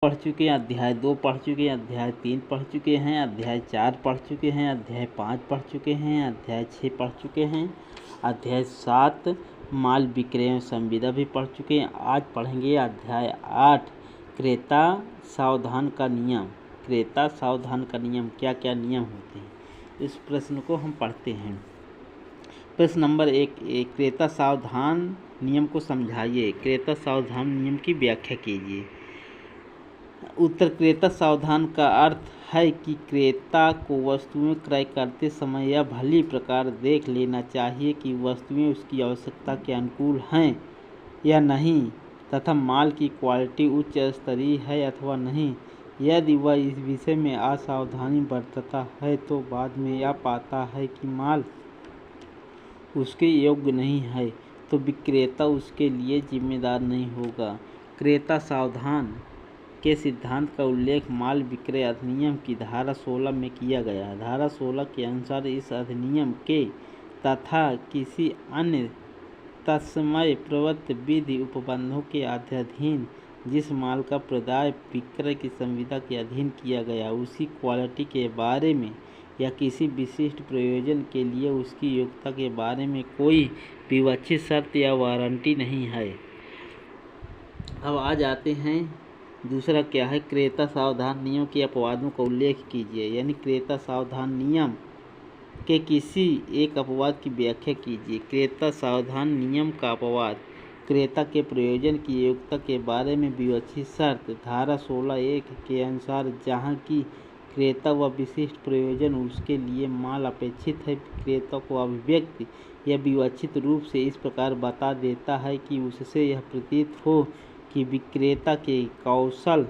पढ़ चुके हैं, अध्याय 2 पढ़ चुके हैं, अध्याय 3 पढ़ चुके हैं, अध्याय 4 पढ़ चुके हैं, अध्याय 5 पढ़ चुके हैं, अध्याय 6 पढ़ चुके हैं, अध्याय 7 माल विक्रय एवं संविदा भी पढ़ चुके हैं। आज पढ़ेंगे अध्याय 8 क्रेता सावधान का नियम। क्रेता सावधान का नियम, क्या क्या नियम होते हैं, इस प्रश्न को हम पढ़ते हैं। प्रश्न नंबर 1, क्रेता सावधान नियम को समझाइए। क्रेता सावधान नियम की व्याख्या कीजिए। उत्तर, क्रेता सावधान का अर्थ है कि क्रेता को वस्तुएं क्रय करते समय यह भली प्रकार देख लेना चाहिए कि वस्तुएं उसकी आवश्यकता के अनुकूल हैं या नहीं तथा माल की क्वालिटी उच्च स्तरीय है अथवा नहीं। यदि वह इस विषय में असावधानी बरतता है तो बाद में यह पाता है कि माल उसके योग्य नहीं है तो विक्रेता उसके लिए जिम्मेदार नहीं होगा। क्रेता सावधान के सिद्धांत का उल्लेख माल विक्रय अधिनियम की धारा 16 में किया गया है। धारा 16 के अनुसार इस अधिनियम के तथा किसी अन्य तत्समय प्रवृत्त विधि उपबंधों के अधीन जिस माल का प्रदाय विक्रय की संविदा के अधीन किया गया उसी क्वालिटी के बारे में या किसी विशिष्ट प्रयोजन के लिए उसकी योग्यता के बारे में कोई विवक्षित शर्त या वारंटी नहीं है। अब आ जाते हैं दूसरा क्या है, क्रेता सावधान नियम के अपवादों का उल्लेख कीजिए। यानी क्रेता सावधान नियम के किसी एक अपवाद की व्याख्या कीजिए। क्रेता सावधान नियम का अपवाद, क्रेता के प्रयोजन की योग्यता के बारे में विवक्षित शर्त। धारा 16(1) के अनुसार जहाँ की क्रेता व विशिष्ट प्रयोजन उसके लिए माल अपेक्षित है, विक्रेता को अभिव्यक्त या विवक्षित रूप से इस प्रकार बता देता है कि उससे यह प्रतीत हो कि विक्रेता के कौशल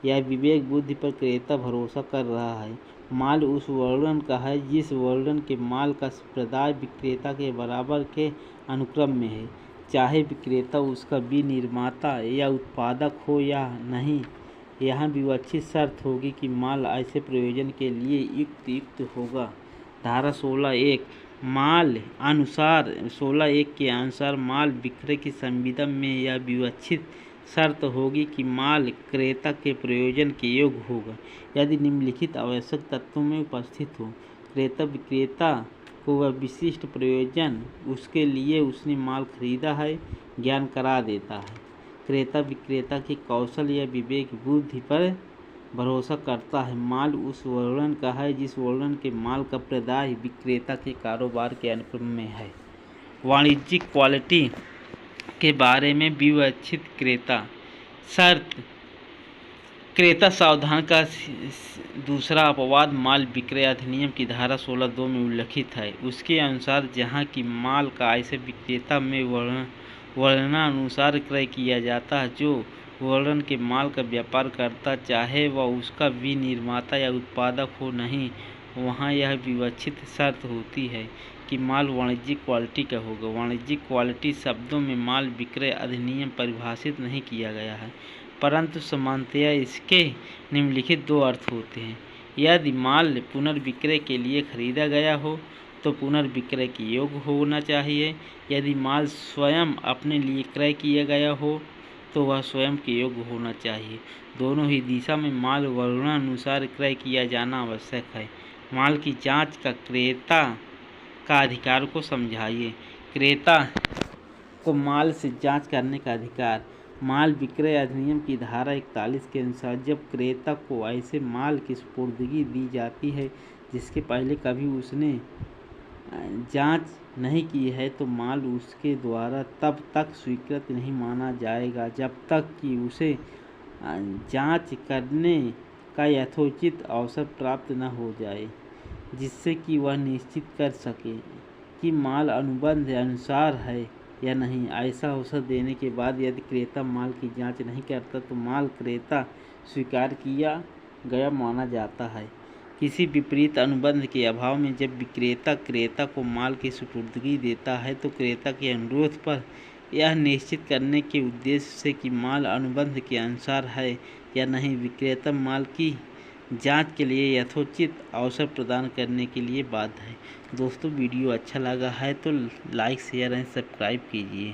या विवेक बुद्धि पर क्रेता भरोसा कर रहा है। माल उस वर्णन का है जिस वर्णन के माल का प्रदाय विक्रेता के बराबर के अनुक्रम में है, चाहे विक्रेता उसका विनिर्माता या उत्पादक हो या नहीं। यहाँ विवक्षित शर्त होगी कि माल ऐसे प्रयोजन के लिए युक्त होगा। धारा 16(1) माल अनुसार 16(1) के अनुसार माल विक्रय की संविदा में यह विवक्षित शर्त होगी कि माल क्रेता के प्रयोजन के योग्य होगा यदि निम्नलिखित आवश्यक तत्वों में उपस्थित हो। क्रेता विक्रेता को वह विशिष्ट प्रयोजन उसके लिए उसने माल खरीदा है ज्ञान करा देता है। क्रेता विक्रेता के कौशल या विवेक बुद्धि पर भरोसा करता है। माल उस वर्णन का है जिस वर्णन के माल का प्रदाय विक्रेता के कारोबार के अनुक्रम में है। वाणिज्यिक क्वालिटी के बारे में विवक्षित क्रेता शर्त। क्रेता सावधान का दूसरा अपवाद माल विक्रय अधिनियम की धारा 16(2) में उल्लिखित है। उसके अनुसार जहाँ की माल का ऐसे विक्रेता में वर्णनानुसार क्रय किया जाता है जो वर्णन के माल का व्यापार करता चाहे वह उसका विनिर्माता या उत्पादक हो नहीं, वहाँ यह विवक्षित शर्त होती है कि माल वाणिज्यिक क्वालिटी का होगा। वाणिज्यिक क्वालिटी शब्दों में माल विक्रय अधिनियम परिभाषित नहीं किया गया है, परंतु सामान्यतया इसके निम्नलिखित 2 अर्थ होते हैं। यदि माल पुनर्विक्रय के लिए खरीदा गया हो तो पुनर्विक्रय के योग्य होना चाहिए। यदि माल स्वयं अपने लिए क्रय किया गया हो तो वह स्वयं के योग्य होना चाहिए। दोनों ही दिशा में माल वर्णनानुसार क्रय किया जाना आवश्यक है। माल की जांच का क्रेता का अधिकार को समझाइए। क्रेता को माल से जांच करने का अधिकार। माल विक्रय अधिनियम की धारा 41 के अनुसार जब क्रेता को ऐसे माल की सुपुर्दगी दी जाती है जिसके पहले कभी उसने जांच नहीं की है तो माल उसके द्वारा तब तक स्वीकृत नहीं माना जाएगा जब तक कि उसे जांच करने का यथोचित अवसर प्राप्त न हो जाए, जिससे कि वह निश्चित कर सके कि माल अनुबंध अनुसार है या नहीं। ऐसा अवसर देने के बाद यदि क्रेता माल की जांच नहीं करता तो माल क्रेता स्वीकार किया गया माना जाता है। किसी विपरीत अनुबंध के अभाव में जब विक्रेता क्रेता को माल की सुपुर्दगी देता है तो क्रेता के अनुरोध पर यह निश्चित करने के उद्देश्य से कि माल अनुबंध के अनुसार है या नहीं, विक्रेता माल की जांच के लिए यथोचित अवसर प्रदान करने के लिए बाध्य है। दोस्तों, वीडियो अच्छा लगा है तो लाइक शेयर एंड सब्सक्राइब कीजिए।